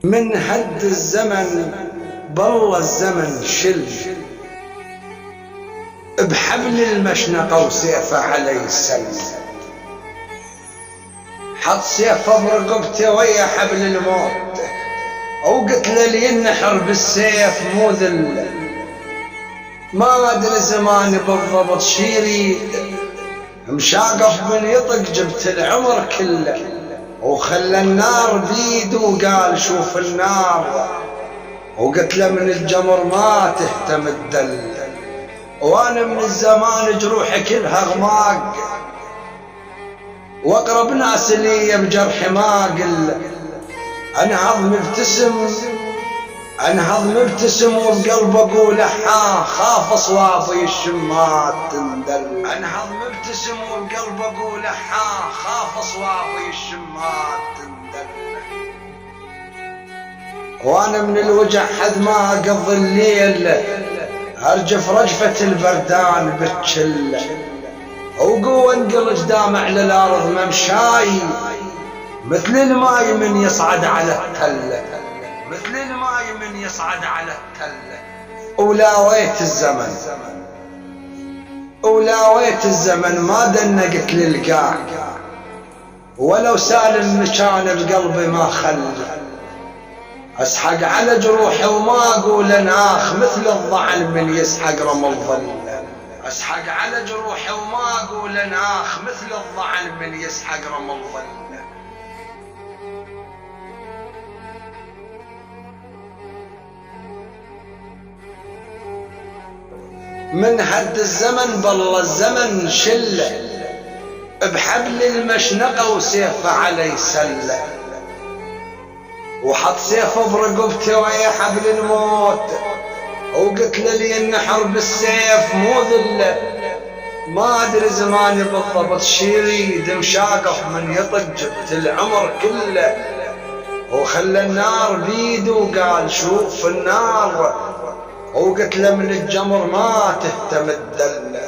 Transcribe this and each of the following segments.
من هد الزمن بالله الزمن شل بحبل المشنقة وسيفه علي السلم. حط سيفه برقبته ويا حبل الموت وقلت له ينحر بالسيف مو ذل. ما ادري زمان بالضبط شيريد مشاقف من يطق جبت العمر كله وخلى النار بيد وقال شوف النار. وقلت له من الجمر ما تهتم الدل وانا من الزمان جروحي كلها غماق واقرب ناس لي بجرحي ما اقل. انهض مبتسم وبقلب اقول احا خاف اصواتي الشمات تندل. انهض مبتسم وبقلب اقول احا خاف اصواتي الشمات تندل. وانا من الوجع حد ما اقضي الليل ارجف رجفة البردان بالشل وقوة انقلج دامع للارض ممشاي مثل الماي من يصعد على التل. مثل الماي من يصعد على التل. ولاويت الزمن ما دنقت للقاع ولو سالم مكان بقلبي ما خل. اسحق على جروحي وما اقول اناخ مثل الضعن من يسحق رمل الظل. اسحق على جروحي وما اقول اناخ مثل الضعن من يسحق رمل الظل. من هد الزمن بالله الزمن شله بحبل المشنقة وسيفه علي سله. وحط سيفه برقبته ويا حبل الموت وقلت له لي النحر بالسيف مو ذله. ما ادري زماني بالضبط شيريد مشاقف من يطق جبت العمر كله وخلى النار بيده وقال شوف النار. وقلت له من الجمر ما تهتم الدل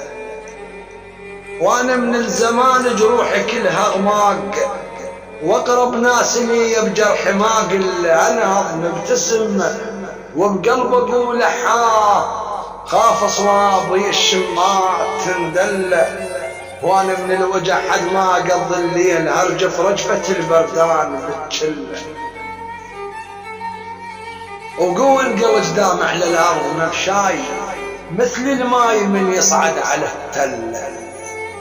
وانا من الزمان جروحي كلها غماق واقرب ناس لي بجرحي ما قل. انهض مبتسم وبقلب اقول احا خاف اصوابي الشمات تندل. وانا من الوجع حد ما اقضي الليل ارجف رجفة البردان بالشله وقوة انقلج دامع للارض ممشاي مثل الماي من يصعد على التل.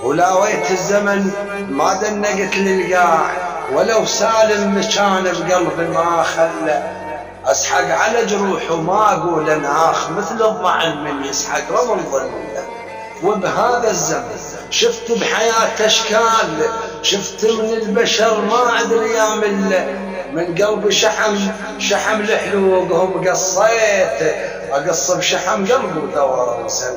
ولاويت الزمن ما دنقت للقاع ولو سالم مكان بقلبي ما خلى. اسحق على جروح وما اقول اناخ مثل الضعن من يسحق رمل الظل. وبهذا الزمن شفت بحياة اشكال شفت من البشر ما ادري يا من قلبي شحم الحلوق هم قصيت اقص بشحم قلبي ودور مسل.